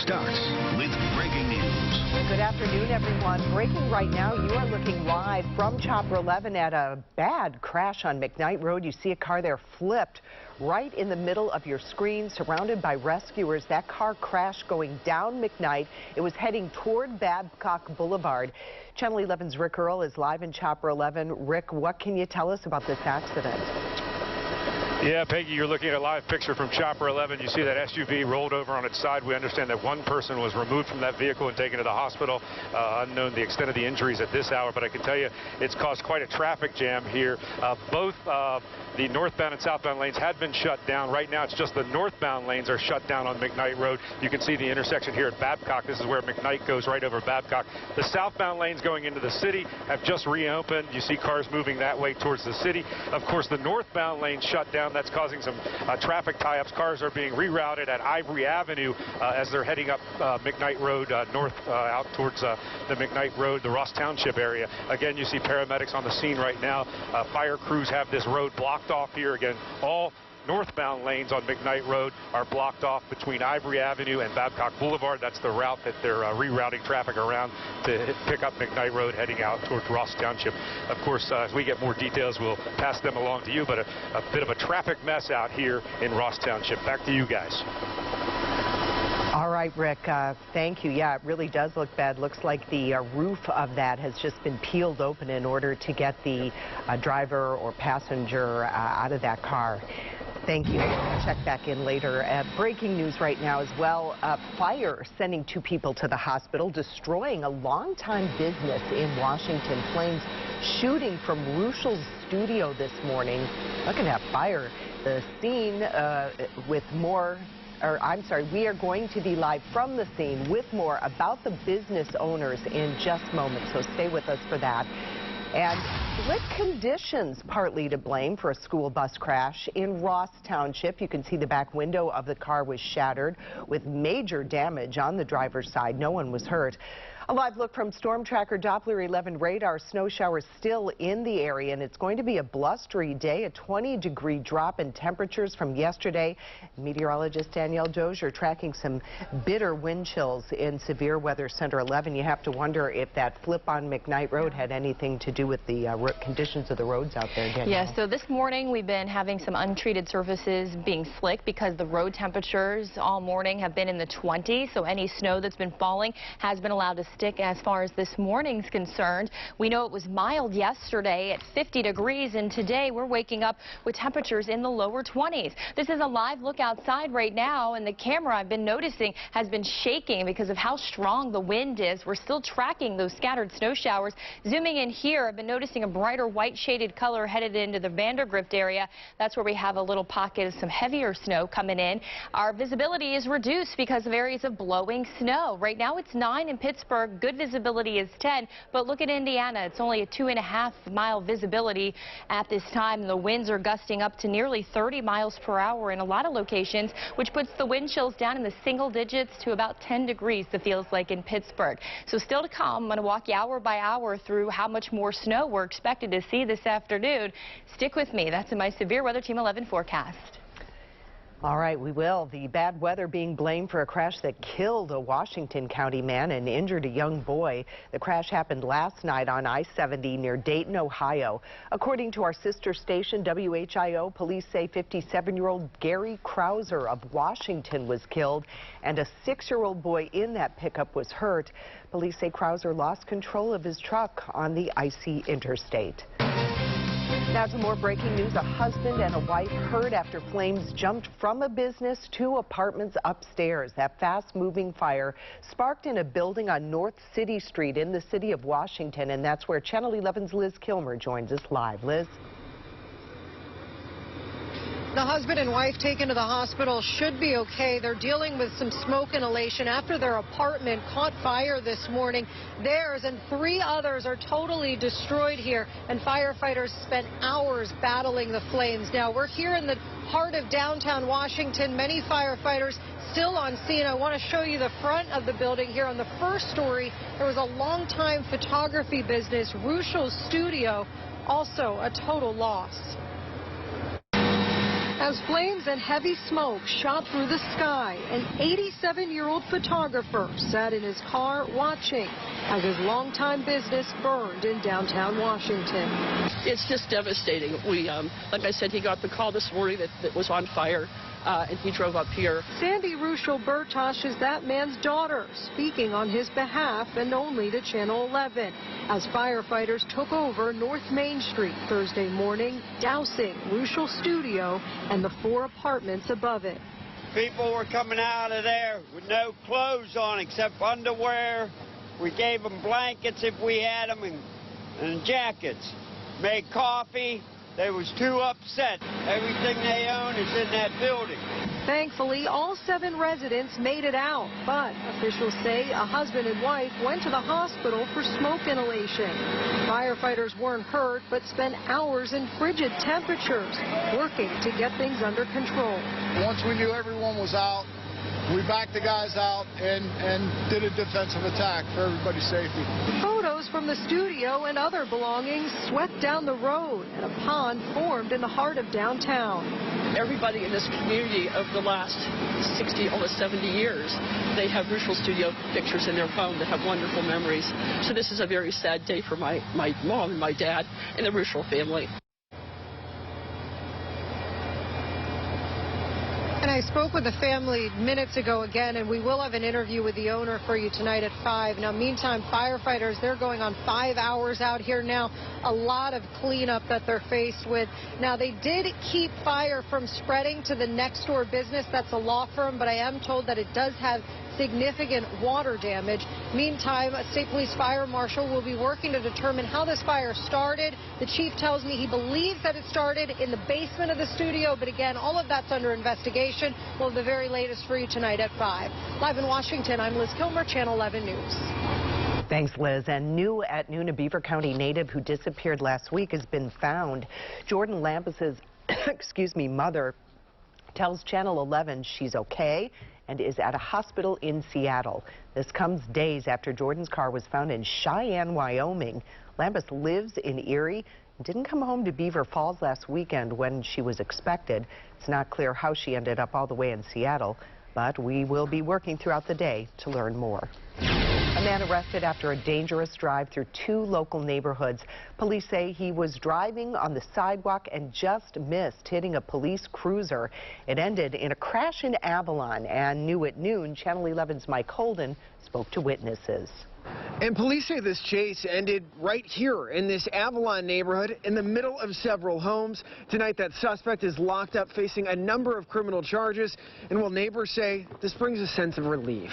starts with breaking news. Good afternoon, everyone. Breaking right now, you are looking live from Chopper 11 at a bad crash on McKnight Road. You see a car there flipped right in the middle of your screen, surrounded by rescuers. That car crashed going down McKnight. It was heading toward Babcock Boulevard. Channel 11's Rick Earl is live in Chopper 11. Rick, what can you tell us about this accident? Yeah, Peggy, you're looking at a live picture from Chopper 11. You see that SUV rolled over on its side. We understand that one person was removed from that vehicle and taken to the hospital. Unknown the extent of the injuries at this hour, but I can tell you it's caused quite a traffic jam here. Both the northbound and southbound lanes had been shut down. Right now, it's just the northbound lanes are shut down on McKnight Road. You can see the intersection here at Babcock. This is where McKnight goes, right over Babcock. The southbound lanes going into the city have just reopened. You see cars moving that way towards the city. Of course, the northbound lanes shut down. That's causing some traffic tie-ups. Cars are being rerouted at Ivory Avenue as they're heading up McKnight Road north out towards the McKnight Road, the Ross Township area. Again, you see paramedics on the scene right now. Fire crews have this road blocked off here. Again, all northbound lanes on McKnight Road are blocked off between Ivory Avenue and Babcock Boulevard. That's the route that they're rerouting traffic around to pick up McKnight Road heading out towards Ross Township. Of course, as we get more details, we'll pass them along to you, but a bit of a traffic mess out here in Ross Township. Back to you guys. All right, Rick, thank you. Yeah, it really does look bad. Looks like the roof of that has just been peeled open in order to get the driver or passenger out of that car. Thank you. We'll check back in later. Breaking news right now as well. Fire sending 2 people to the hospital, destroying a longtime business in Washington. Flames shooting from Ruschel's studio this morning. Look at that fire. The scene with more... I'm sorry, we are going to be live from the scene with more about the business owners in just moments, so stay with us for that. And slick conditions partly to blame for a school bus crash in Ross Township. You can see the back window of the car was shattered with major damage on the driver's side. No one was hurt. A live look from Storm Tracker Doppler 11 radar. Snow showers still in the area, and it's going to be a blustery day, a 20-degree drop in temperatures from yesterday. Meteorologist Danielle Dozier tracking some bitter wind chills in Severe Weather Center 11. You have to wonder if that flip on McKnight Road had anything to do with the conditions of the roads out there, Danielle. Yes, so this morning we've been having some untreated surfaces being slick because the road temperatures all morning have been in the 20s, so any snow that's been falling has been allowed to stick as far as this morning's concerned. We know it was mild yesterday at 50 degrees, and today we're waking up with temperatures in the lower 20s. This is a live look outside right now, and the camera I've been noticing has been shaking because of how strong the wind is. We're still tracking those scattered snow showers. Zooming in here, I've been noticing a brighter white shaded color headed into the Vandergrift area. That's where we have a little pocket of some heavier snow coming in. Our visibility is reduced because of areas of blowing snow. Right now it's 9 in Pittsburgh. Good visibility is 10, but look at Indiana. It's only a 2.5-mile visibility at this time. The winds are gusting up to nearly 30 miles per hour in a lot of locations, which puts the wind chills down in the single digits to about 10 degrees, it feels like, in Pittsburgh. So still to come. I'm going to walk you hour by hour through how much more snow we're expected to see this afternoon. Stick with me. That's in my Severe Weather Team 11 forecast. All right, we will. The bad weather being blamed for a crash that killed a Washington County man and injured a young boy. The crash happened last night on I-70 near Dayton, Ohio. According to our sister station, WHIO, police say 57-year-old Gary Krauser of Washington was killed, and a 6-year-old boy in that pickup was hurt. Police say Krauser lost control of his truck on the icy interstate. Now to more breaking news. A husband and a wife hurt after flames jumped from a business to apartments upstairs. That fast-moving fire sparked in a building on North City Street in the city of Washington, and that's where Channel 11's Liz Kilmer joins us live. Liz? The husband and wife taken to the hospital should be okay. They're dealing with some smoke inhalation after their apartment caught fire this morning. Theirs and 3 others are totally destroyed here, and firefighters spent hours battling the flames. Now, we're here in the heart of downtown Washington. Many firefighters still on scene. I want to show you the front of the building here. On the first story, there was a longtime photography business, Ruschel's studio, also a total loss. As flames and heavy smoke shot through the sky, an 87-year-old photographer sat in his car watching as his longtime business burned in downtown Washington. It's just devastating. Like I said, he got the call this morning that it was on fire, and he drove up here. Sandy Ruschel-Bertosh is that man's daughter, speaking on his behalf and only to Channel 11, as firefighters took over North Main Street Thursday morning, dousing Ruschel's studio and the 4 apartments above it. People were coming out of there with no clothes on except underwear. We gave them blankets if we had them and jackets. Made coffee. They was too upset. Everything they own is in that building. Thankfully, all 7 residents made it out, but officials say a husband and wife went to the hospital for smoke inhalation. Firefighters weren't hurt, but spent hours in frigid temperatures working to get things under control. Once we knew everyone was out, we backed the guys out and did a defensive attack for everybody's safety. Photos from the studio and other belongings swept down the road, and a pond formed in the heart of downtown. Everybody in this community over the last 60, almost 70 years, they have Ruschel Studio pictures in their phone that have wonderful memories. So this is a very sad day for my mom and my dad and the Ruschel family. And I spoke with the family minutes ago again, and we will have an interview with the owner for you tonight at 5. Now, meantime, firefighters, they're going on 5 hours out here now. A lot of cleanup that they're faced with. Now, they did keep fire from spreading to the next door business. That's a law firm, but I am told that it does have significant water damage. Meantime, a state police fire marshal will be working to determine how this fire started. The chief tells me he believes that it started in the basement of the studio, but again, all of that's under investigation. We'll have the very latest for you tonight at 5. Live in Washington, I'm Liz Kilmer, Channel 11 News. Thanks, Liz. And new at noon, a Beaver County native who disappeared last week has been found. Jordan Lampus's mother tells Channel 11 she's okay and is at a hospital in Seattle. This comes days after Jordan's car was found in Cheyenne, Wyoming. Lampus lives in Erie and didn't come home to Beaver Falls last weekend when she was expected. It's not clear how she ended up all the way in Seattle, but we will be working throughout the day to learn more. A man arrested after a dangerous drive through 2 local neighborhoods. Police say he was driving on the sidewalk and just missed hitting a police cruiser. It ended in a crash in Avalon, and new at noon, Channel 11's Mike Holden spoke to witnesses. And police say this chase ended right here in this Avalon neighborhood in the middle of several homes. Tonight, that suspect is locked up facing a number of criminal charges. And while neighbors say this brings a sense of relief.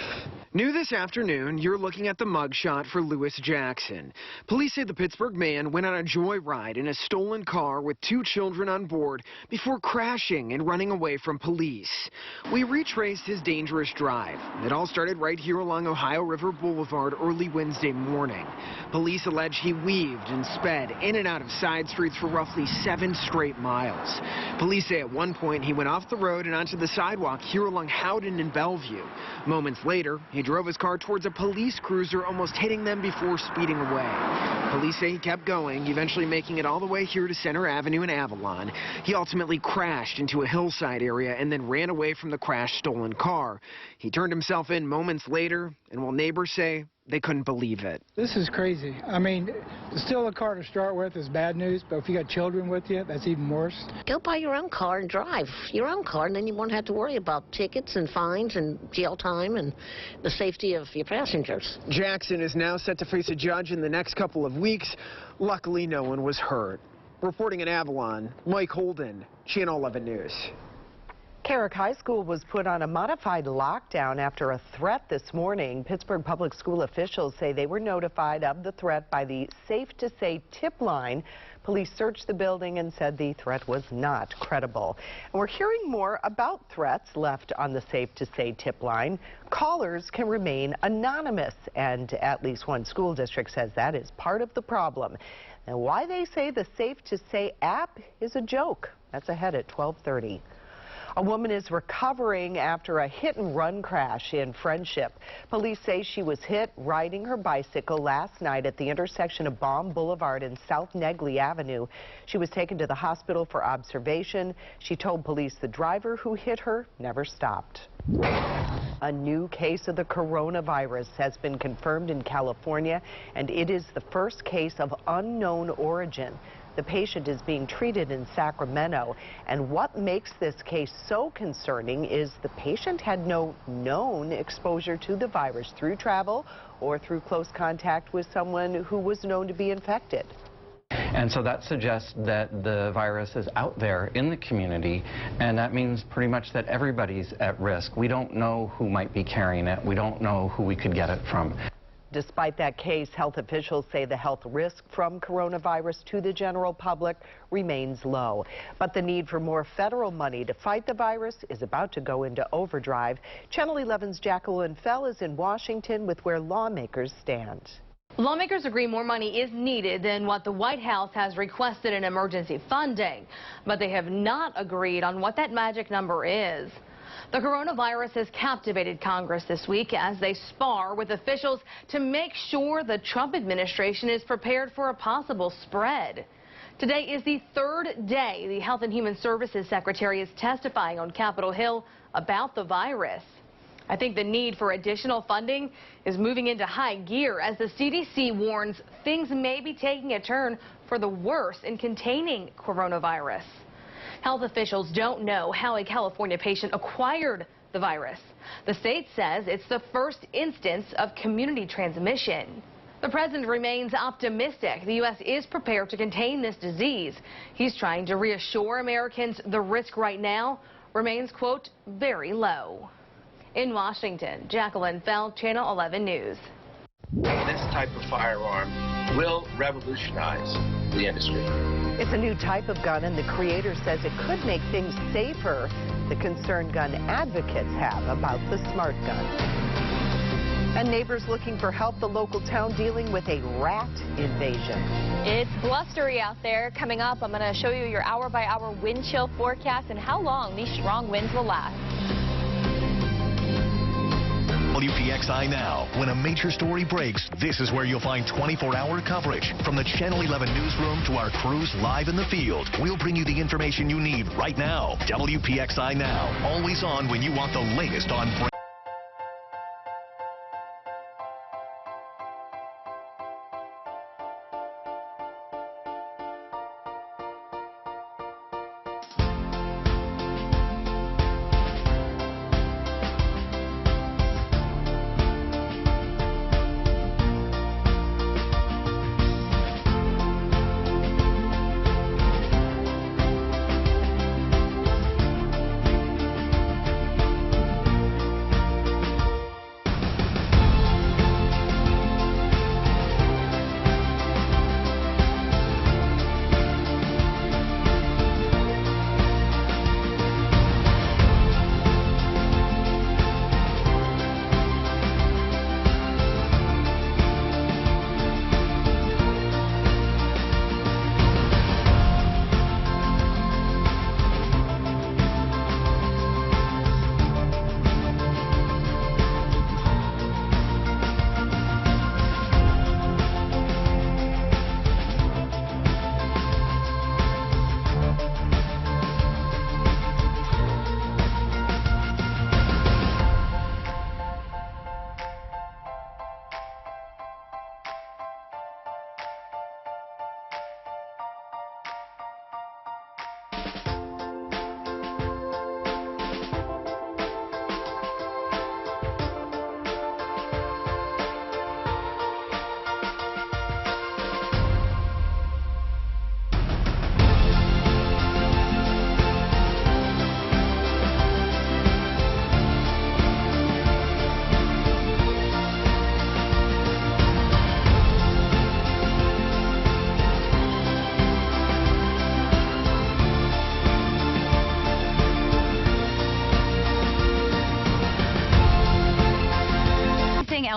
New this afternoon, you're looking at the mugshot for Lewis Jackson. Police say the Pittsburgh man went on a joyride in a stolen car with 2 children on board before crashing and running away from police. We retraced his dangerous drive. It all started right here along Ohio River Boulevard early Wednesday morning. Police allege he weaved and sped in and out of side streets for roughly 7 straight miles. Police say at one point he went off the road and onto the sidewalk here along Howden and Bellevue. Moments later, he drove his car towards a police cruiser, almost hitting them before speeding away. Police say he kept going, eventually making it all the way here to Center Avenue in Avalon. He ultimately crashed into a hillside area and then ran away from the crashed stolen car. He turned himself in moments later, and while neighbors say they couldn't believe it. This is crazy. I mean, to steal a car to start with is bad news, but if you got children with you, that's even worse. Go buy your own car and drive your own car, and then you won't have to worry about tickets and fines and jail time and the safety of your passengers. Jackson is now set to face a judge in the next couple of weeks. Luckily, no one was hurt. Reporting in Avalon, Mike Holden, Channel 11 News. Carrick High School was put on a modified lockdown after a threat this morning. Pittsburgh public school officials say they were notified of the threat by the Safe to Say tip line. Police searched the building and said the threat was not credible. And we're hearing more about threats left on the Safe to Say tip line. Callers can remain anonymous, and at least one school district says that is part of the problem. And why they say the Safe to Say app is a joke. That's ahead at 12:30. A woman is recovering after a hit-and-run crash in Friendship. Police say she was hit riding her bicycle last night at the intersection of Baum Boulevard and South Negley Avenue. She was taken to the hospital for observation. She told police the driver who hit her never stopped. A new case of the coronavirus has been confirmed in California, and it is the first case of unknown origin. The patient is being treated in Sacramento, and what makes this case so concerning is the patient had no known exposure to the virus through travel or through close contact with someone who was known to be infected. And so that suggests that the virus is out there in the community, and that means pretty much that everybody's at risk. We don't know who might be carrying it. We don't know who we could get it from. Despite that case, health officials say the health risk from coronavirus to the general public remains low. But the need for more federal money to fight the virus is about to go into overdrive. Channel 11's Jacqueline Fell is in Washington with where lawmakers stand. Lawmakers agree more money is needed than what the White House has requested in emergency funding, but they have not agreed on what that magic number is. The coronavirus has captivated Congress this week as they spar with officials to make sure the Trump administration is prepared for a possible spread. Today is the third day the Health and Human Services Secretary is testifying on Capitol Hill about the virus. I think the need for additional funding is moving into high gear as the CDC warns things may be taking a turn for the worse in containing coronavirus. Health officials don't know how a California patient acquired the virus. The state says it's the first instance of community transmission. The president remains optimistic the U.S. is prepared to contain this disease. He's trying to reassure Americans the risk right now remains, quote, very low. In Washington, Jacqueline Fell, Channel 11 News. This type of firearm will revolutionize the industry. It's a new type of gun, and the creator says it could make things safer. The concerned gun advocates have about the smart gun. And neighbors looking for help, the local town dealing with a rat invasion. It's blustery out there. Coming up, I'm going to show you your hour-by-hour wind chill forecast and how long these strong winds will last. WPXI Now. When a major story breaks, this is where you'll find 24-hour coverage. From the Channel 11 newsroom to our crews live in the field, we'll bring you the information you need right now. WPXI Now. Always on when you want the latest on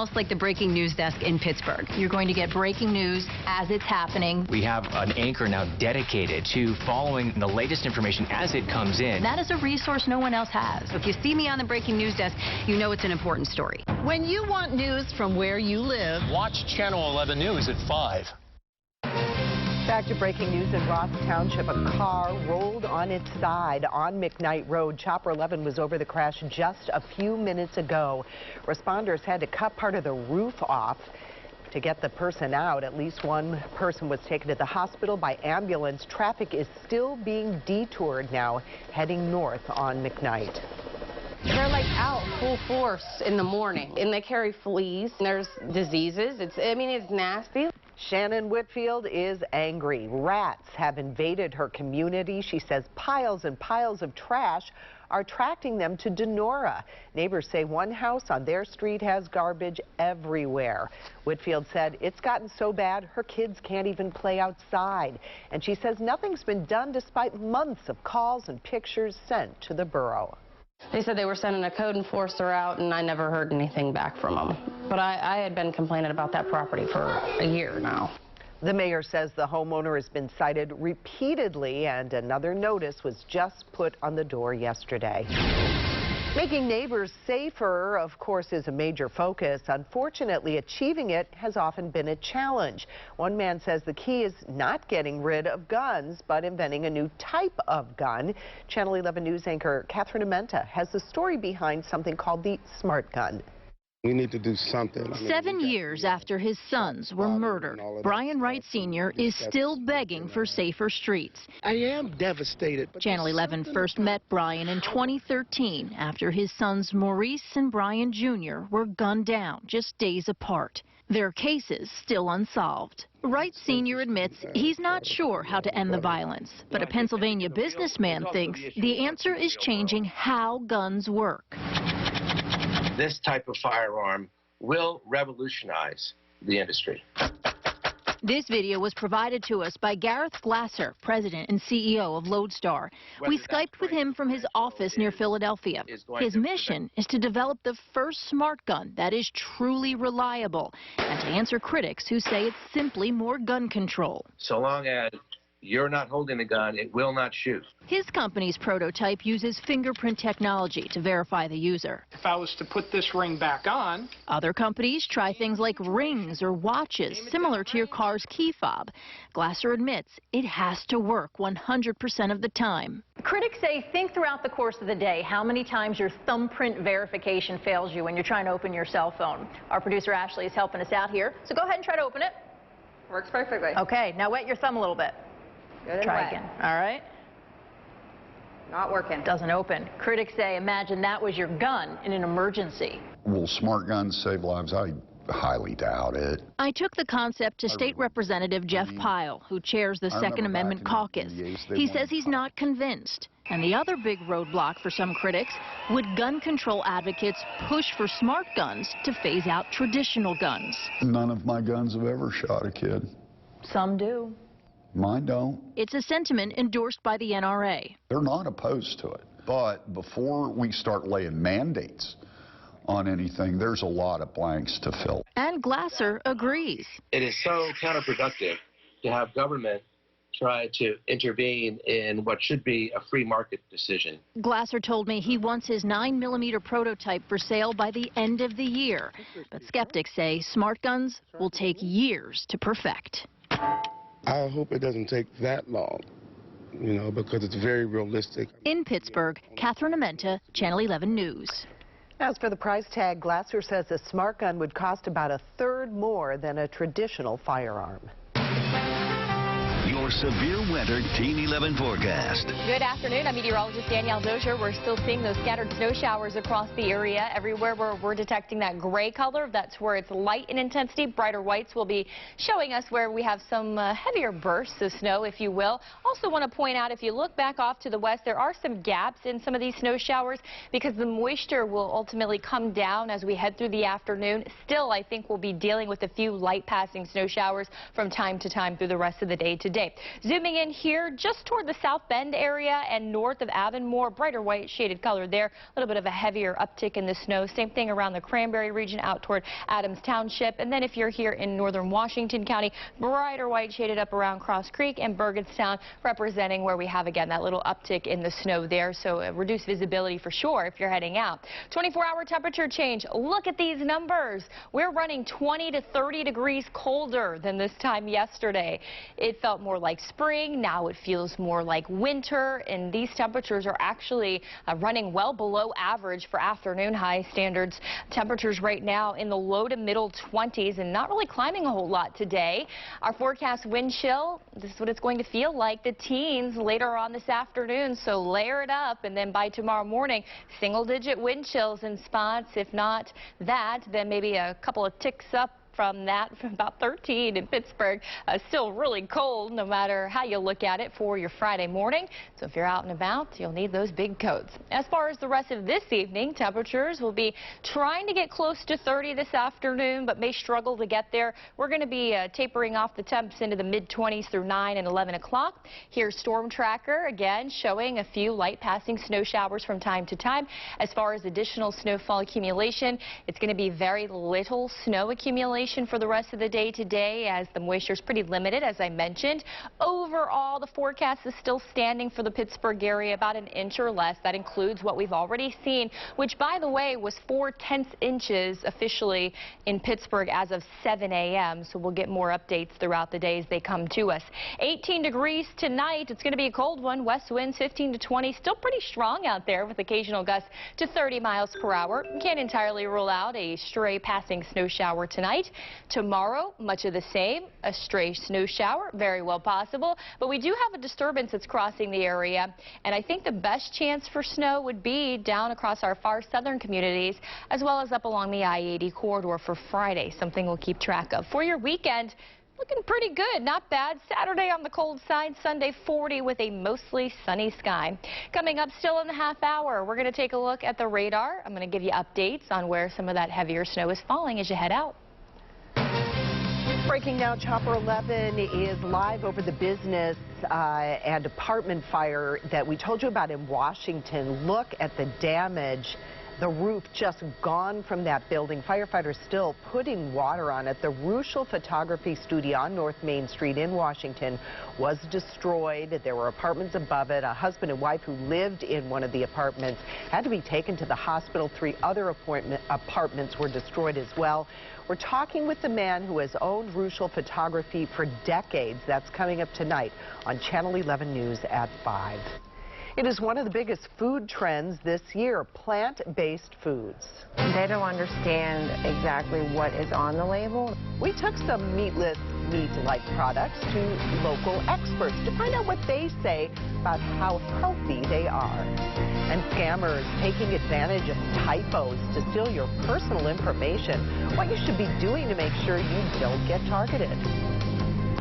else like the breaking news desk in Pittsburgh. You're going to get breaking news as it's happening. We have an anchor now dedicated to following the latest information as it comes in. That is a resource no one else has. So if you see me on the breaking news desk, you know it's an important story. When you want news from where you live, watch Channel 11 News at 5. Back to breaking news in Ross Township. A car rolled on its side on McKnight Road. Chopper 11 was over the crash just a few minutes ago. Responders had to cut part of the roof off to get the person out. At least one person was taken to the hospital by ambulance. Traffic is still being detoured now, heading north on McKnight. They're like out full force in the morning, and they carry fleas. There's diseases. It's nasty. Shannon Whitfield is angry. Rats have invaded her community. She says piles and piles of trash are attracting them to Denora. Neighbors say one house on their street has garbage everywhere. Whitfield said it's gotten so bad her kids can't even play outside. And she says nothing's been done despite months of calls and pictures sent to the borough. They said they were sending a code enforcer out, and I never heard anything back from them. But I had been complaining about that property for a year now. The mayor says the homeowner has been cited repeatedly, and another notice was just put on the door yesterday. Making neighbors safer, of course, is a major focus. Unfortunately, achieving it has often been a challenge. One man says the key is not getting rid of guns, but inventing a new type of gun. Channel 11 News anchor Catherine Amenta has the story behind something called the smart gun. We need to do something. 7 years after his sons were murdered, Brian Wright Sr. is still begging for safer streets. I am devastated. Channel 11 first met Brian in 2013 after his sons Maurice and Brian Jr. were gunned down just days apart. Their cases still unsolved. Wright Sr. admits he's not sure how to end the violence, but a Pennsylvania businessman thinks the answer is changing how guns work. This type of firearm will revolutionize the industry. This video was provided to us by Gareth Glasser, president and CEO of Lodestar. We Skyped with him from his office near Philadelphia. His mission is to develop the first smart gun that is truly reliable and to answer critics who say it's simply more gun control. So long as you're not holding the gun, it will not shoot. His company's prototype uses fingerprint technology to verify the user. If I was to put this ring back on... Other companies try things like rings or watches, similar to your car's key fob. Glasser admits it has to work 100% of the time. Critics say think throughout the course of the day how many times your thumbprint verification fails you when you're trying to open your cell phone. Our producer Ashley is helping us out here, so go ahead and try to open it. Works perfectly. Okay, now wet your thumb a little bit. Good and Try wet. again. All right. Not working. Doesn't open. Critics say imagine that was your gun in an emergency. Will smart guns save lives? I highly doubt it. I took the concept to State Representative Jeff Pyle, who chairs the Second Amendment caucus. He says he's not convinced. And the other big roadblock for some critics, would gun control advocates push for smart guns to phase out traditional guns? None of my guns have ever shot a kid. Some do. Mine don't. It's a sentiment endorsed by the NRA. They're not opposed to it. But before we start laying mandates on anything, there's a lot of blanks to fill. And Glasser agrees. It is so counterproductive to have government try to intervene in what should be a free market decision. Glasser told me he wants his 9mm prototype for sale by the end of the year. But skeptics say smart guns will take years to perfect. I hope it doesn't take that long, because it's very realistic. In Pittsburgh, Catherine Amenta, Channel 11 News. As for the price tag, Glasser says a smart gun would cost about a third more than a traditional firearm. Your severe weather Team 11 forecast. Good afternoon. I'm meteorologist Danielle Dozier. We're still seeing those scattered snow showers across the area. Everywhere where we're detecting that gray color, that's where it's light in intensity. Brighter whites will be showing us where we have some heavier bursts of snow, if you will. Also want to point out, if you look back off to the west, there are some gaps in some of these snow showers because the moisture will ultimately come down as we head through the afternoon. Still, I think we'll be dealing with a few light passing snow showers from time to time through the rest of the day today. Zooming in here just toward the South Bend area and north of Avonmore, brighter white shaded color there. A little bit of a heavier uptick in the snow. Same thing around the Cranberry region out toward Adams Township. And then if you're here in northern Washington County, brighter white shaded up around Cross Creek and Bergenstown, representing where we have again that little uptick in the snow there. So reduced visibility for sure if you're heading out. 24-hour temperature change. Look at these numbers. We're running 20 to 30 degrees colder than this time yesterday. It felt more like spring. Now it feels more like winter, and these temperatures are actually running well below average for afternoon high standards. Temperatures right now in the low to middle 20s and not really climbing a whole lot today. Our forecast wind chill, this is what it's going to feel like, the teens later on this afternoon, so layer it up, and then by tomorrow morning, single-digit wind chills in spots. If not that, then maybe a couple of ticks up from that, from about 13 in Pittsburgh. Still really cold no matter how you look at it for your Friday morning. So if you're out and about, you'll need those big coats. As far as the rest of this evening, temperatures will be trying to get close to 30 this afternoon, but may struggle to get there. We're going to be tapering off the temps into the mid-20s through 9 and 11 o'clock. Here's Storm Tracker again showing a few light passing snow showers from time to time. As far as additional snowfall accumulation, it's going to be very little snow accumulation for the rest of the day today, as the moisture is pretty limited, as I mentioned. Overall, the forecast is still standing for the Pittsburgh area about an inch or less. That includes what we've already seen, which, by the way, was 4/10 inches officially in Pittsburgh as of 7 a.m. So we'll get more updates throughout the day as they come to us. 18 degrees tonight. It's going to be a cold one. West winds 15 to 20. Still pretty strong out there with occasional gusts to 30 miles per hour. Can't entirely rule out a stray passing snow shower tonight. Tomorrow, much of the same. A stray snow shower, very well possible. But we do have a disturbance that's crossing the area, and I think the best chance for snow would be down across our far southern communities, as well as up along the I-80 corridor for Friday. Something we'll keep track of. For your weekend, looking pretty good, not bad. Saturday on the cold side, Sunday 40 with a mostly sunny sky. Coming up still in the half hour, we're going to take a look at the radar. I'm going to give you updates on where some of that heavier snow is falling as you head out. Breaking now, Chopper 11 is live over the business and apartment fire that we told you about in Washington. Look at the damage. The roof just gone from that building. Firefighters still putting water on it. The Ruschel Photography Studio on North Main Street in Washington was destroyed. There were apartments above it. A husband and wife who lived in one of the apartments had to be taken to the hospital. 3 other apartments were destroyed as well. We're talking with the man who has owned Ruschel Photography for decades. That's coming up tonight on Channel 11 News at 5. It is one of the biggest food trends this year, plant-based foods. They don't understand exactly what is on the label. We took some meatless, meat-like products to local experts to find out what they say about how healthy they are. And scammers taking advantage of typos to steal your personal information. What you should be doing to make sure you don't get targeted.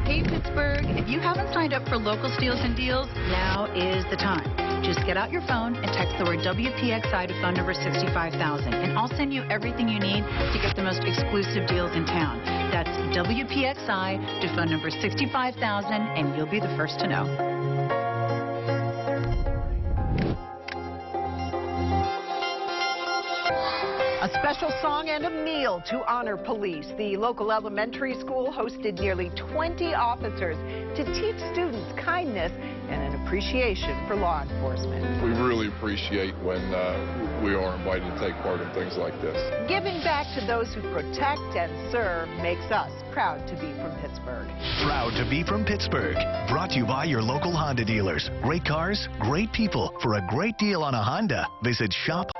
Hey Pittsburgh, if you haven't signed up for local steals and deals, now is the time. Just get out your phone and text the word WPXI to phone number 65,000, and I'll send you everything you need to get the most exclusive deals in town. That's WPXI to phone number 65,000, and you'll be the first to know. A special song and a meal to honor police. The local elementary school hosted nearly 20 officers to teach students kindness and an appreciation for law enforcement. We really appreciate when we are invited to take part in things like this. Giving back to those who protect and serve makes us proud to be from Pittsburgh. Proud to be from Pittsburgh. Brought to you by your local Honda dealers. Great cars, great people. For a great deal on a Honda, visit shop.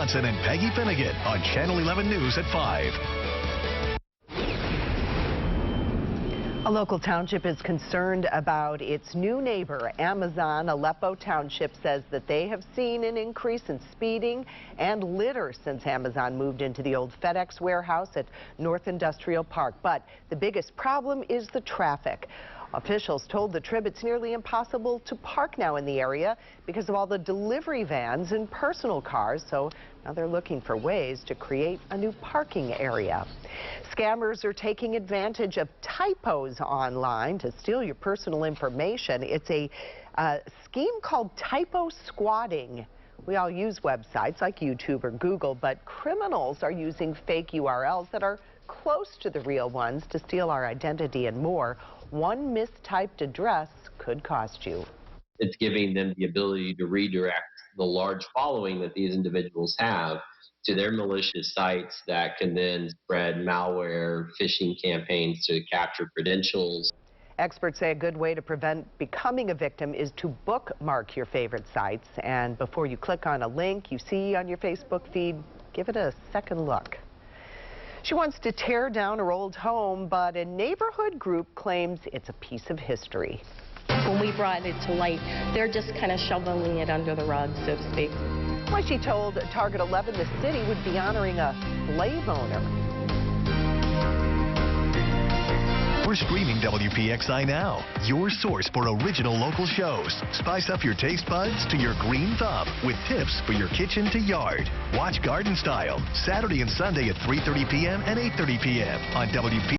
Johnson and Peggy Finnegan on Channel 11 News at 5. A local township is concerned about its new neighbor. Amazon Aleppo Township says that they have seen an increase in speeding and litter since Amazon moved into the old FedEx warehouse at North Industrial Park. But the biggest problem is the traffic. Officials told the Trib it's nearly impossible to park now in the area because of all the delivery vans and personal cars. So now they're looking for ways to create a new parking area. Scammers are taking advantage of typos online to steal your personal information. It's a scheme called typo squatting. We all use websites like YouTube or Google, but criminals are using fake URLs that are close to the real ones to steal our identity and more. One mistyped address could cost you. It's giving them the ability to redirect the large following that these individuals have to their malicious sites that can then spread malware, phishing campaigns to capture credentials. Experts say a good way to prevent becoming a victim is to bookmark your favorite sites. And before you click on a link you see on your Facebook feed, give it a second look. She wants to tear down her old home, but a neighborhood group claims it's a piece of history. When we brought it to light, they're just kind of shoveling it under the rug, so to speak. Well, she told Target 11 the city would be honoring a slave owner. We're streaming WPXI now, your source for original local shows. Spice up your taste buds to your green thumb with tips for your kitchen to yard. Watch Garden Style, Saturday and Sunday at 3:30 p.m. and 8:30 p.m. on WPXI.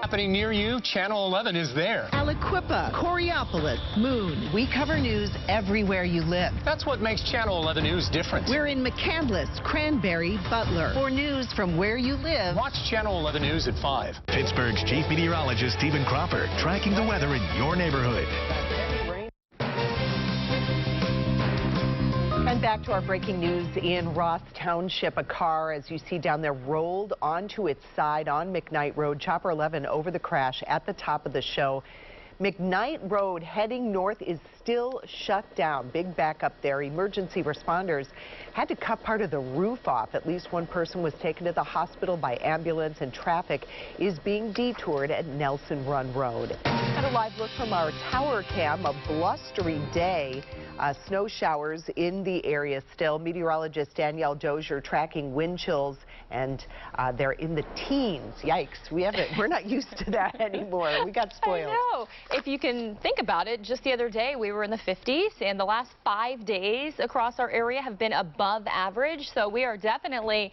Happening near you, Channel 11 is there. Aliquippa, Coraopolis, Moon. We cover news everywhere you live. That's what makes Channel 11 News different. We're in McCandless, Cranberry, Butler. For news from where you live, watch Channel 11 News at 5. Pittsburgh's chief meteorologist Stephen Cropper tracking the weather in your neighborhood. And back to our breaking news in Ross Township. A car, as you see down there, rolled onto its side on McKnight Road. Chopper 11 over the crash at the top of the show. McKnight Road heading north is still shut down. Big backup there. Emergency responders had to cut part of the roof off. At least one person was taken to the hospital by ambulance, and traffic is being detoured at Nelson Run Road. And a live look from our tower cam. A blustery day. Snow showers in the area still. Meteorologist Danielle Dozier tracking wind chills, and they're in the teens. Yikes. We're not used to that anymore. We got spoiled. I know. If you can think about it, just the other day we were in the 50s, and the last 5 days across our area have been above average. So we are definitely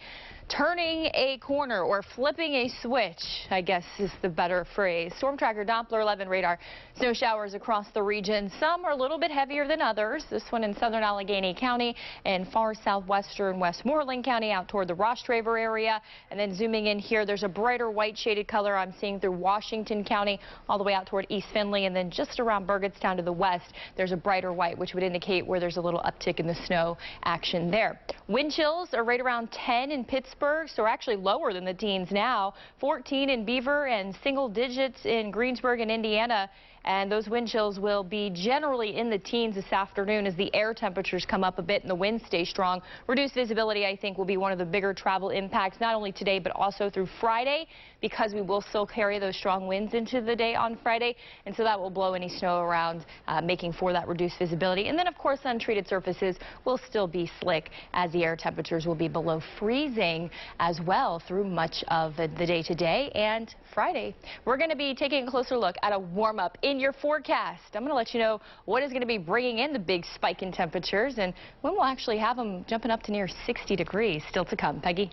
turning a corner, or flipping a switch, I guess is the better phrase. Storm Tracker Doppler 11 radar. Snow showers across the region. Some are a little bit heavier than others. This one in southern Allegheny County and far southwestern Westmoreland County out toward the Rostraver area. And then zooming in here, there's a brighter white shaded color I'm seeing through Washington County all the way out toward East Findlay, and then just around Burgettstown to the west, there's a brighter white, which would indicate where there's a little uptick in the snow action there. Wind chills are right around 10 in Pittsburgh, so actually lower than the teens now. 14 in Beaver and single digits in Greensburg and Indiana. And those wind chills will be generally in the teens this afternoon as the air temperatures come up a bit and the winds stay strong. Reduced visibility, I think, will be one of the bigger travel impacts, not only today but also through Friday, because we will still carry those strong winds into the day on Friday, and so that will blow any snow around, making for that reduced visibility. And then, of course, untreated surfaces will still be slick as the air temperatures will be below freezing as well through much of the day today and Friday. We're going to be taking a closer look at a warm-up in your forecast. I'm going to let you know what is going to be bringing in the big spike in temperatures and when we'll actually have them jumping up to near 60 degrees. Still to come. Peggy?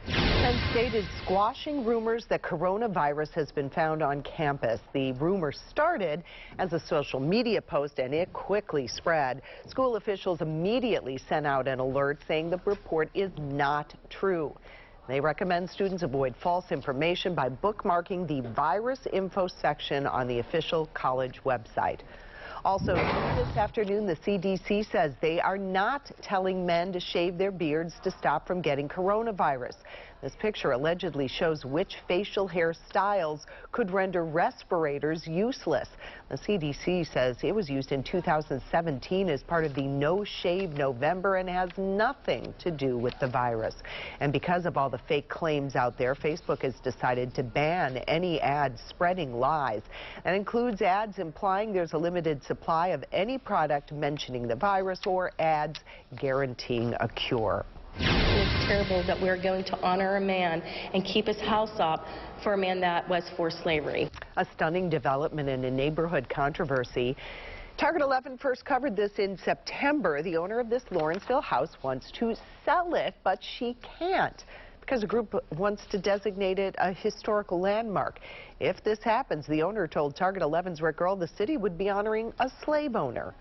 Penn State is squashing rumors that coronavirus has been found on campus. The rumor started as a social media post, and it quickly spread. School officials immediately sent out an alert saying the report is not true. They recommend students avoid false information by bookmarking the virus info section on the official college website. Also, this afternoon, the CDC says they are not telling men to shave their beards to stop from getting coronavirus. This picture allegedly shows which facial hair styles could render respirators useless. The CDC says it was used in 2017 as part of the No Shave November and has nothing to do with the virus. And because of all the fake claims out there, Facebook has decided to ban any ads spreading lies. That includes ads implying there's a limited supply of any product mentioning the virus or ads guaranteeing a cure. It's terrible that we're going to honor a man and keep his house up for a man that was for slavery. A stunning development in a neighborhood controversy. Target 11 first covered this in September. The owner of this Lawrenceville house wants to sell it, but she can't because a group wants to designate it a historical landmark. If this happens, the owner told Target 11's Rick Earl the city would be honoring a slave owner.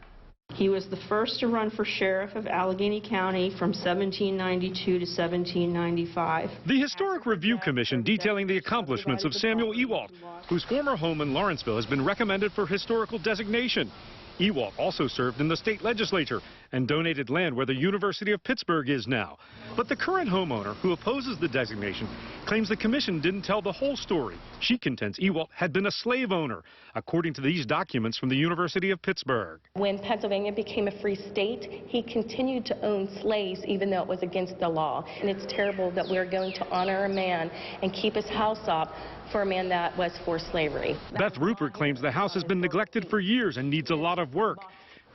He was the first to run for sheriff of Allegheny County from 1792 to 1795. The Historic Review Commission detailing the accomplishments of Samuel Ewalt, whose former home in Lawrenceville has been recommended for historical designation. Ewalt also served in the state legislature and donated land where the University of Pittsburgh is now. But the current homeowner, who opposes the designation, claims the commission didn't tell the whole story. She contends Ewalt had been a slave owner, according to these documents from the University of Pittsburgh. When Pennsylvania became a free state, he continued to own slaves even though it was against the law. And it's terrible that we're going to honor a man and keep his house up for a man that was for slavery. Beth Rupert claims the house has been neglected for years and needs a lot of work.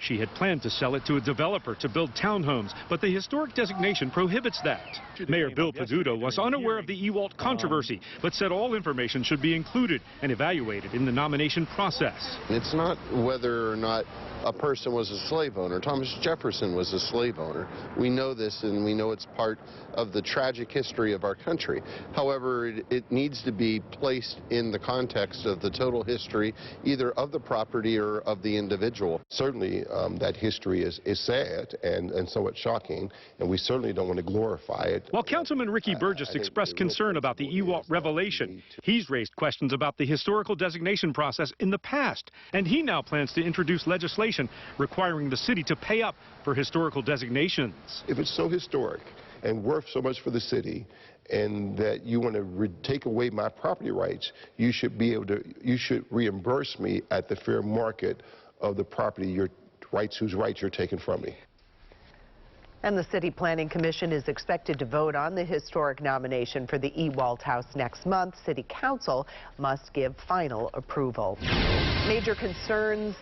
She had planned to sell it to a developer to build townhomes, but the historic designation prohibits that. Mayor Bill Peduto was unaware of the Ewalt controversy, but said all information should be included and evaluated in the nomination process. It's not whether or not a person was a slave owner. Thomas Jefferson was a slave owner. We know this, and we know it's part of the tragic history of our country. However, it needs to be placed in the context of the total history, either of the property or of the individual. Certainly, that history is sad, and so it's shocking, and we certainly don't want to glorify it. While Councilman Ricky Burgess expressed concern about the Ewalt revelation, he's raised questions about the historical designation process in the past, and he now plans to introduce legislation requiring the city to pay up for historical designations. If it's so historic, and worth so much for the city, and that you want to take away my property rights, you should be able to, you should reimburse me at the fair market of the property, whose rights you're taking from me. And the City Planning Commission is expected to vote on the historic nomination for the Ewald House next month. City Council must give final approval. Major concerns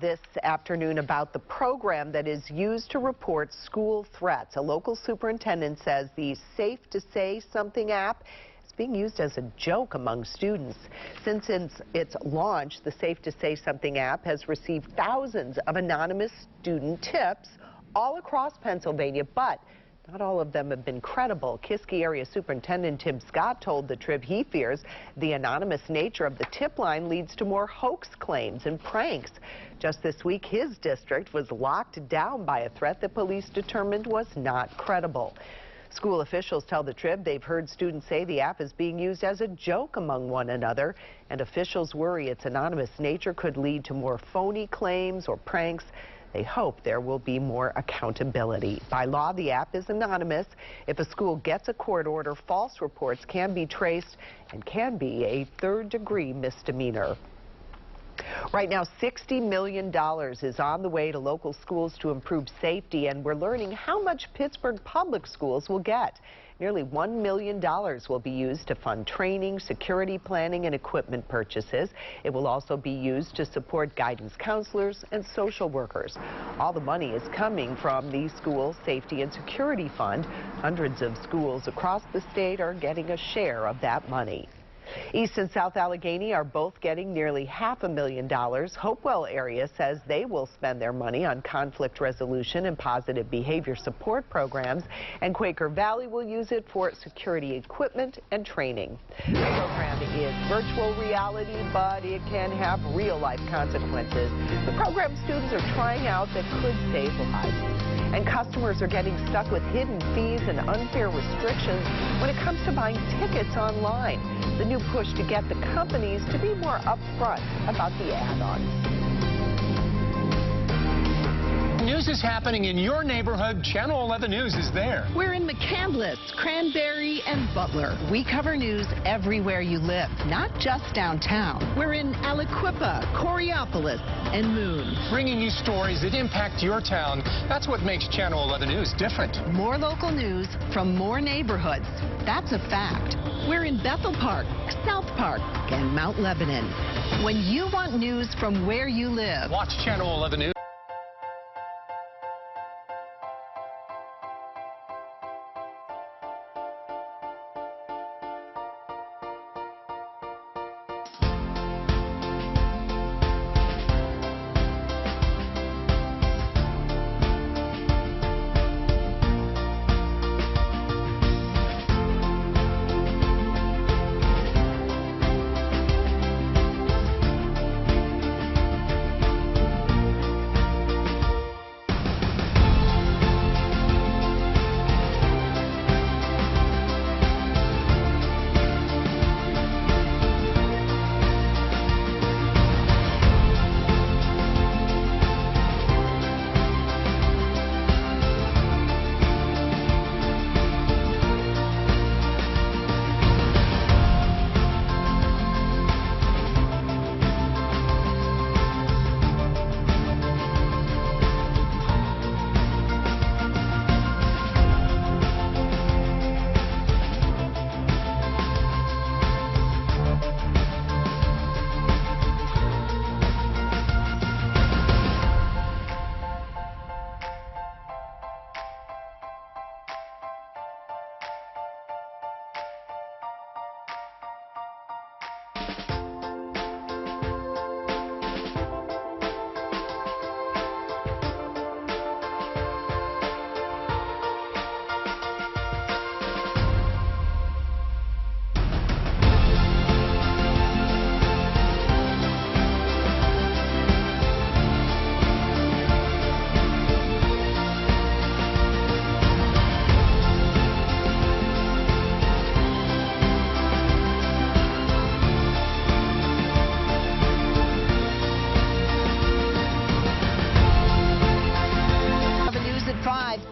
this afternoon about the program that is used to report school threats. A local superintendent says the Safe to Say Something app is being used as a joke among students. Since its launch, the Safe to Say Something app has received thousands of anonymous student tips all across Pennsylvania, but not all of them have been credible. Kiski Area Superintendent Tim Scott told the Trib he fears the anonymous nature of the tip line leads to more hoax claims and pranks. Just this week, his district was locked down by a threat that police determined was not credible. School officials tell the Trib they've heard students say the app is being used as a joke among one another, and officials worry its anonymous nature could lead to more phony claims or pranks. They hope there will be more accountability. By law, the app is anonymous. If a school gets a court order, false reports can be traced and can be a third-degree misdemeanor. Right now, $60 million is on the way to local schools to improve safety, and we're learning how much Pittsburgh public schools will get. Nearly $1 million will be used to fund training, security planning, and equipment purchases. It will also be used to support guidance counselors and social workers. All the money is coming from the School Safety and Security Fund. Hundreds of schools across the state are getting a share of that money. East and South Allegheny are both getting nearly $500,000. Hopewell area says they will spend their money on conflict resolution and positive behavior support programs, and Quaker Valley will use it for security equipment and training. The program is virtual reality, but it can have real-life consequences. The program students are trying out that could save lives. And customers are getting stuck with hidden fees and unfair restrictions when it comes to buying tickets online. The new push to get the companies to be more upfront about the add-ons. News is happening in your neighborhood. Channel 11 News is there. We're in McCandless, Cranberry, and Butler. We cover news everywhere you live, not just downtown. We're in Aliquippa, Coriopolis, and Moon. Bringing you stories that impact your town. That's what makes Channel 11 News different. More local news from more neighborhoods. That's a fact. We're in Bethel Park, South Park, and Mount Lebanon. When you want news from where you live, watch Channel 11 News.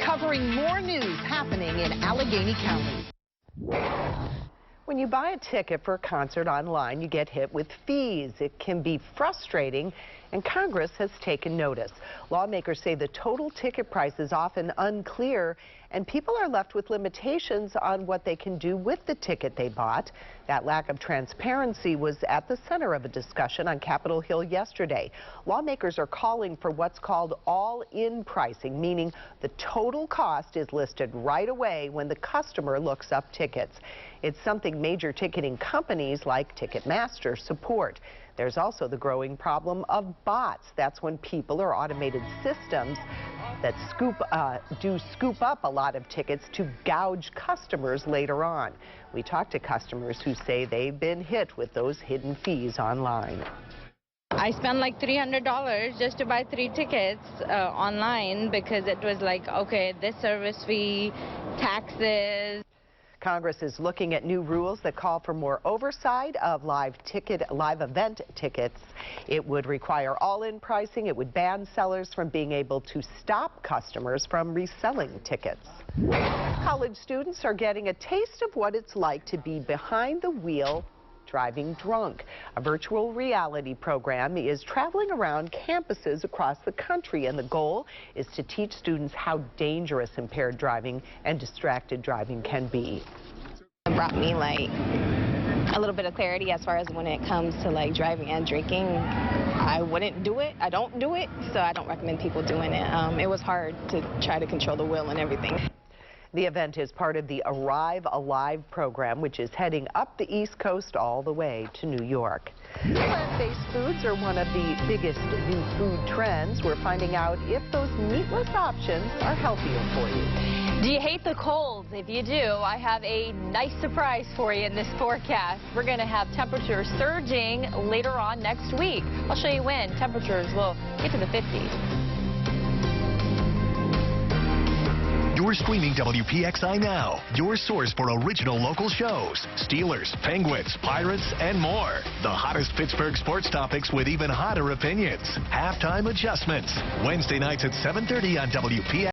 covering more news happening in Allegheny County. When you buy a ticket for a concert online, you get hit with fees. It can be frustrating, and Congress has taken notice. Lawmakers say the total ticket price is often unclear, and people are left with limitations on what they can do with the ticket they bought. That lack of transparency was at the center of a discussion on Capitol Hill yesterday. Lawmakers are calling for what's called all-in pricing, meaning the total cost is listed right away when the customer looks up tickets. It's something major ticketing companies like Ticketmaster support. There's also the growing problem of bots. That's when people or automated systems that scoop up a lot of tickets to gouge customers later on. We talked to customers who say they've been hit with those hidden fees online. I spent like $300 just to buy 3 tickets online because it was like, okay, this service fee, taxes. Congress is looking at new rules that call for more oversight of live event tickets. It would require all-in pricing. It would ban sellers from being able to stop customers from reselling tickets. College students are getting a taste of what it's like to be behind the wheel driving drunk. A virtual reality program is traveling around campuses across the country, and the goal is to teach students how dangerous impaired driving and distracted driving can be. It brought me like a little bit of clarity as far as when it comes to like driving and drinking. I wouldn't do it. I don't do it, so I don't recommend people doing it. It was hard to try to control the wheel and everything. The event is part of the Arrive Alive program, which is heading up the East Coast all the way to New York. Plant-based foods are one of the biggest new food trends. We're finding out if those meatless options are healthier for you. Do you hate the cold? If you do, I have a nice surprise for you in this forecast. We're going to have temperatures surging later on next week. I'll show you when temperatures will get to the 50s. You're streaming WPXI Now, your source for original local shows, Steelers, Penguins, Pirates, and more. The hottest Pittsburgh sports topics with even hotter opinions. Halftime adjustments. Wednesday nights at 7:30 on WPXI.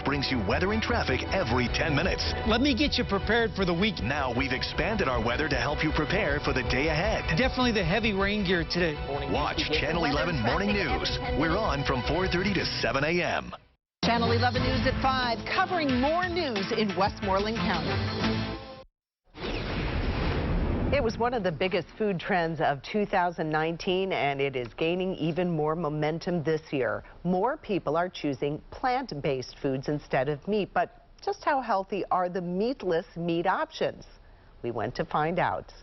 Brings you weather and traffic every 10 minutes. Let me get you prepared for the week. Now we've expanded our weather to help you prepare for the day ahead. Definitely the heavy rain gear today. Watch Channel 11 Morning News. We're on from 4:30 to 7 a.m. Channel 11 News at 5, covering more news in Westmoreland County. It was one of the biggest food trends of 2019, and it is gaining even more momentum this year. More people are choosing plant-based foods instead of meat, but just how healthy are the meatless meat options? We went to find out.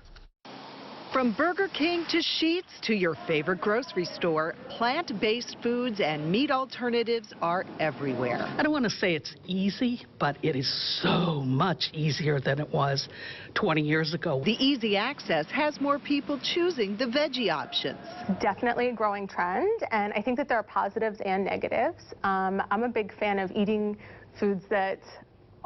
From Burger King to Sheetz to your favorite grocery store, plant-based foods and meat alternatives are everywhere. I don't want to say it's easy, but it is so much easier than it was 20 years ago. The easy access has more people choosing the veggie options. Definitely a growing trend, and I think that there are positives and negatives. I'm a big fan of eating foods that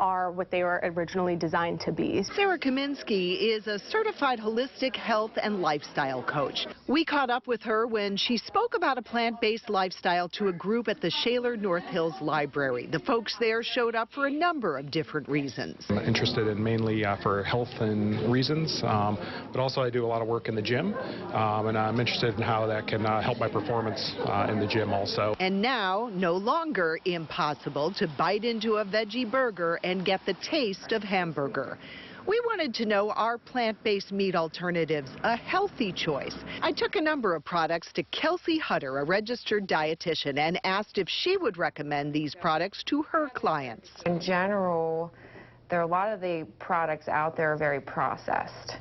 are what they were originally designed to be. Sarah Kaminsky is a certified holistic health and lifestyle coach. We caught up with her when she spoke about a plant-based lifestyle to a group at the Shaler North Hills Library. The folks there showed up for a number of different reasons. I'm interested in mainly for health and reasons, but also I do a lot of work in the gym, and I'm interested in how that can help my performance in the gym also. And now, no longer impossible to bite into a veggie burger and get the taste of hamburger. We wanted to know, are plant-based meat alternatives a healthy choice? I took a number of products to Kelsey Hutter, a registered dietitian, and asked if she would recommend these products to her clients. In general, there are a lot of the products out there are very processed.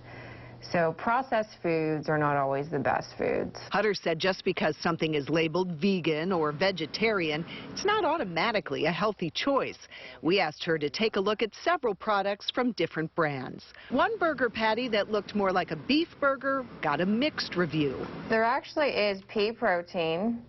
So processed foods are not always the best foods. Hutter said just because something is labeled vegan or vegetarian, it's not automatically a healthy choice. We asked her to take a look at several products from different brands. One burger patty that looked more like a beef burger got a mixed review. There actually is pea protein.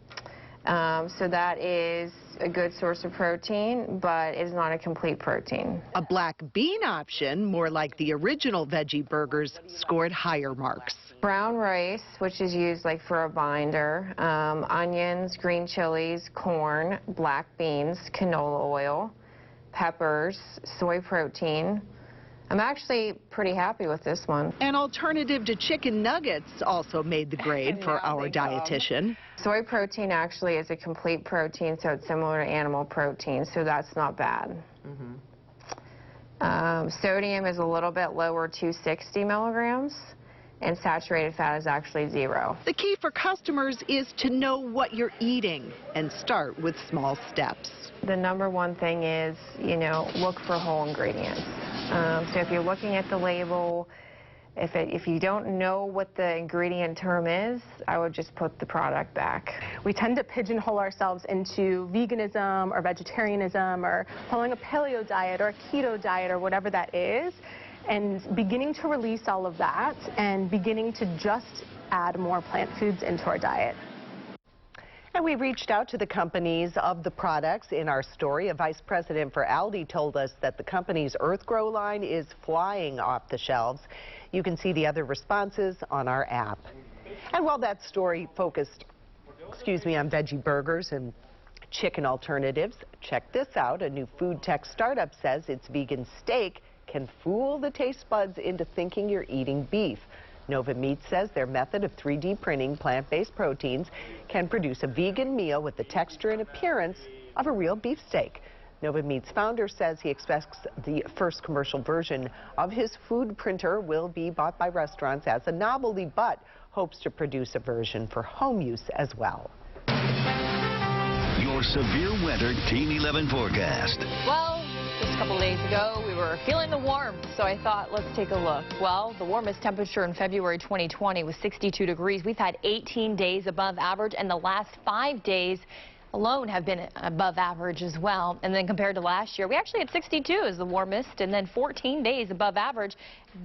So that is a good source of protein, but it is not a complete protein. A black bean option, more like the original veggie burgers, scored higher marks. Brown rice, which is used like for a binder, onions, green chilies, corn, black beans, canola oil, peppers, soy protein. I'm actually pretty happy with this one. An alternative to chicken nuggets also made the grade for our dietitian. Soy protein actually is a complete protein, so it's similar to animal protein, so that's not bad. Sodium is a little bit lower, 260 milligrams, and saturated fat is actually 0. The key for customers is to know what you're eating and start with small steps. The number one thing is, look for whole ingredients. So if you're looking at the label, if you don't know what the ingredient term is, I would just put the product back. We tend to pigeonhole ourselves into veganism or vegetarianism or following a paleo diet or a keto diet or whatever that is, and beginning to release all of that and beginning to just add more plant foods into our diet. And we reached out to the companies of the products in our story. A vice president for Aldi told us that the company's Earth Grow line is flying off the shelves. You can see the other responses on our app. And while that story focused, on veggie burgers and chicken alternatives, check this out. A new food tech startup says its vegan steak can fool the taste buds into thinking you're eating beef. Nova Meat says their method of 3D printing plant-based proteins can produce a vegan meal with the texture and appearance of a real beefsteak. Nova Meat's founder says he expects the first commercial version of his food printer will be bought by restaurants as a novelty, but hopes to produce a version for home use as well. Your severe weather Team 11 forecast. Well, just a couple of days ago, we were feeling the warmth, so I thought, let's take a look. Well, the warmest temperature in February 2020 was 62 degrees. We've had 18 days above average, and the last 5 days alone have been above average as well. And then compared to last year, we actually had 62 as the warmest, and then 14 days above average.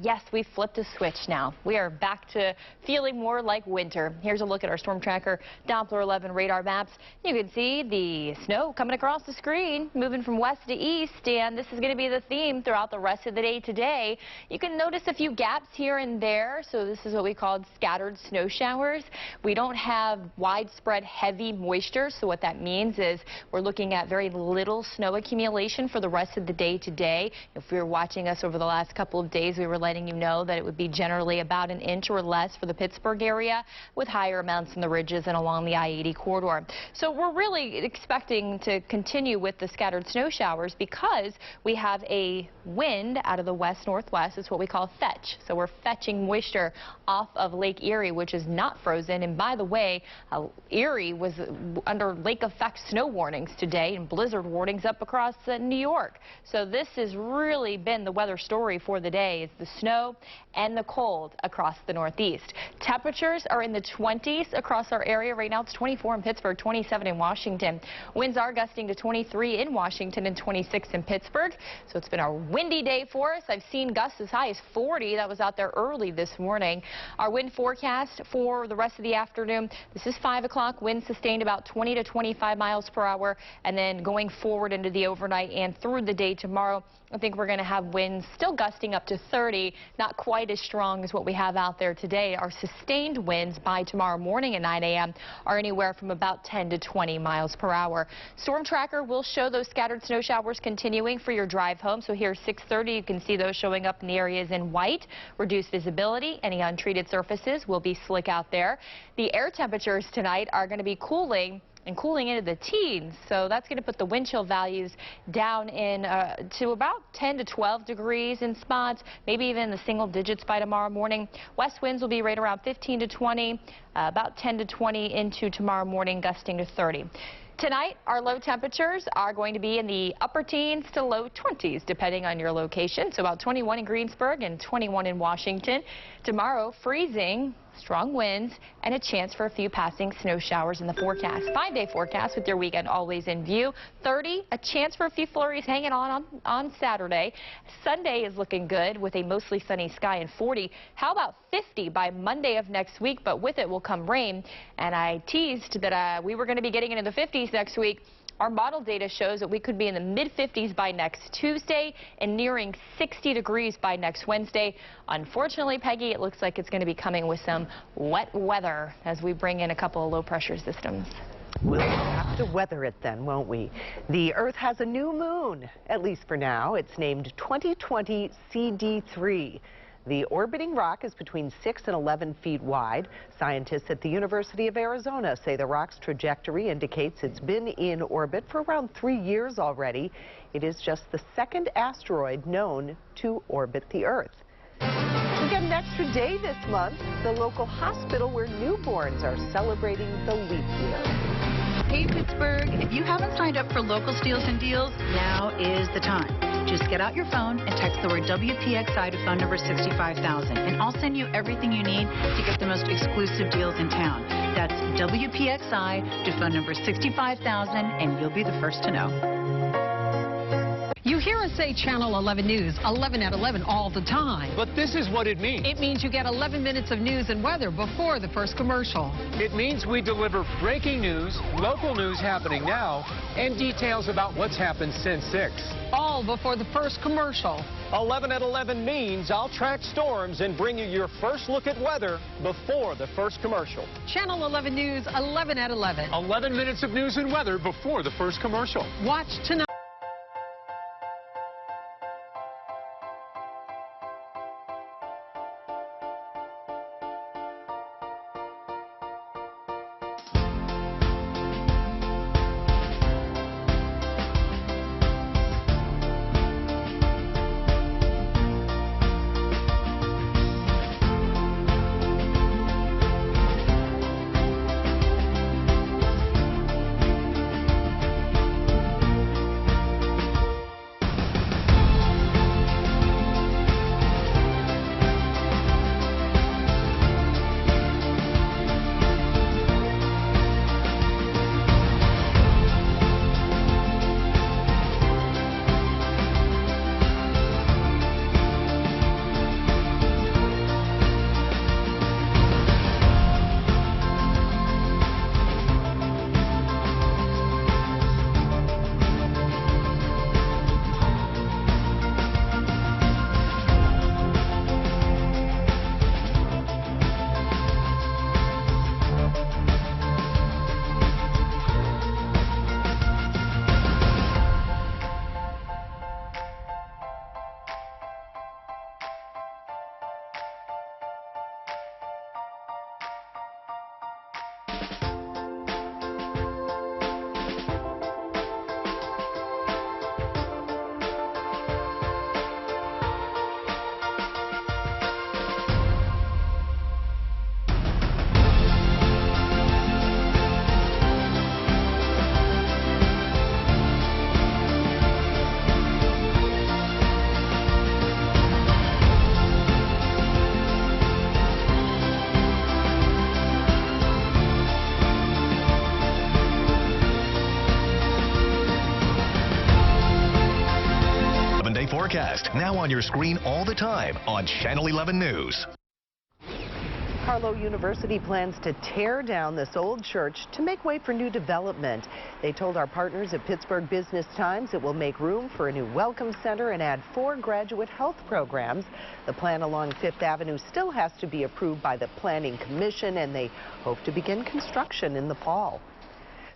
Yes, we flipped a switch now. We are back to feeling more like winter. Here's a look at our storm tracker Doppler 11 radar maps. You can see the snow coming across the screen, moving from west to east, and this is going to be the theme throughout the rest of the day today. You can notice a few gaps here and there, so this is what we call scattered snow showers. We don't have widespread heavy moisture, so what that means is we're looking at very little snow accumulation for the rest of the day today. If you were watching us over the last couple of days, we were letting you know that it would be generally about an inch or less for the Pittsburgh area, with higher amounts in the ridges and along the I-80 corridor. So we're really expecting to continue with the scattered snow showers because we have a wind out of the west-northwest. It's what we call fetch. So we're fetching moisture off of Lake Erie, which is not frozen. And by the way, Erie was under lake effect snow warnings today and blizzard warnings up across New York. So this has really been the weather story for the day, is the snow and the cold across the Northeast. Temperatures are in the 20s across our area. Right now it's 24 in Pittsburgh, 27 in Washington. Winds are gusting to 23 in Washington and 26 in Pittsburgh. So it's been a windy day for us. I've seen gusts as high as 40. That was out there early this morning. Our wind forecast for the rest of the afternoon. This is 5 o'clock. Wind sustained about 20 to 25 miles per hour. And then going forward into the overnight and through the day tomorrow, I think we're going to have winds still gusting up to 30, not quite as strong as what we have out there today. Our sustained winds by tomorrow morning at 9 a.m. are anywhere from about 10 to 20 miles per hour. Storm tracker will show those scattered snow showers continuing for your drive home. So here 6:30, you can see those showing up in the areas in white. Reduced visibility. Any untreated surfaces will be slick out there. The air temperatures tonight are going to be cooling into the teens, so that's going to put the wind chill values down in to about 10 to 12 degrees in spots, maybe even in the single digits by tomorrow morning. West winds will be right around 15 to 20, about 10 to 20 into tomorrow morning, gusting to 30. Tonight, our low temperatures are going to be in the upper teens to low 20s, depending on your location. So about 21 in Greensburg and 21 in Washington. Tomorrow, freezing, strong winds, and a chance for a few passing snow showers in the forecast. 5-day forecast with your weekend always in view. 30, a chance for a few flurries hanging on Saturday. Sunday is looking good with a mostly sunny sky, and 40. How about 50 by Monday of next week? But with it will come rain. And I teased that we were going to be getting into the 50s next week. Our model data shows that we could be in the mid-50s by next Tuesday and nearing 60 degrees by next Wednesday. Unfortunately, Peggy, it looks like it's going to be coming with some wet weather as we bring in a couple of low-pressure systems. We'll have to weather it then, won't we? The Earth has a new moon, at least for now. It's named 2020 CD3. The orbiting rock is between 6 and 11 feet wide. Scientists at the University of Arizona say the rock's trajectory indicates it's been in orbit for around 3 years already. It is just the second asteroid known to orbit the Earth. We get an extra day this month. The local hospital where newborns are celebrating the leap year. Hey Pittsburgh, if you haven't signed up for local steals and deals, now is the time. Just get out your phone and text the word WPXI to phone number 65000, and I'll send you everything you need to get the most exclusive deals in town. That's WPXI to phone number 65000, and you'll be the first to know. You hear us say Channel 11 News 11 at 11 all the time. But this is what it means. It means you get 11 minutes of news and weather before the first commercial. It means we deliver breaking news, local news happening now, and details about what's happened since 6. All before the first commercial. 11 at 11 means I'll track storms and bring you your first look at weather before the first commercial. Channel 11 News 11 at 11. 11 minutes of news and weather before the first commercial. Watch tonight. forecast, now on your screen all the time on Channel 11 News. Carlow University plans to tear down this old church to make way for new development. They told our partners at Pittsburgh Business Times it will make room for a new welcome center and add 4 graduate health programs. The plan along 5th Avenue still has to be approved by the Planning Commission, and they hope to begin construction in the fall.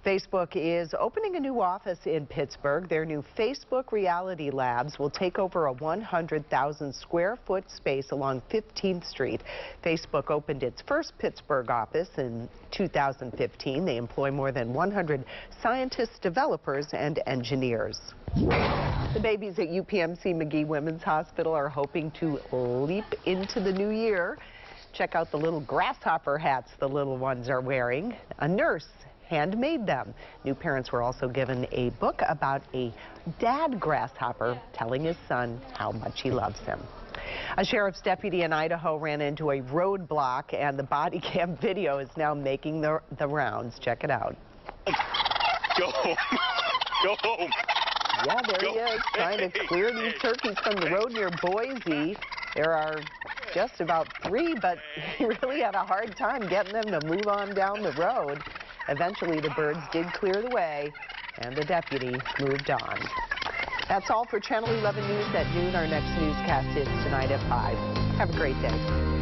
Facebook is opening a new office in Pittsburgh. Their new Facebook Reality Labs will take over a 100,000 square foot space along 15th Street. Facebook opened its first Pittsburgh office in 2015. They employ more than 100 scientists, developers, and engineers. The babies at UPMC McGee Women's Hospital are hoping to leap into the new year. Check out the little grasshopper hats the little ones are wearing. A nurse handmade them. New parents were also given a book about a dad grasshopper telling his son how much he loves him. A sheriff's deputy in Idaho ran into a roadblock, and the body cam video is now making the rounds. Check it out. Go home. Go home. Yeah, there he is, trying to clear these turkeys from the road near Boise. There are just about 3, but he really had a hard time getting them to move on down the road. Eventually, the birds did clear the way, and the deputy moved on. That's all for Channel 11 News at noon. Our next newscast is tonight at 5. Have a great day.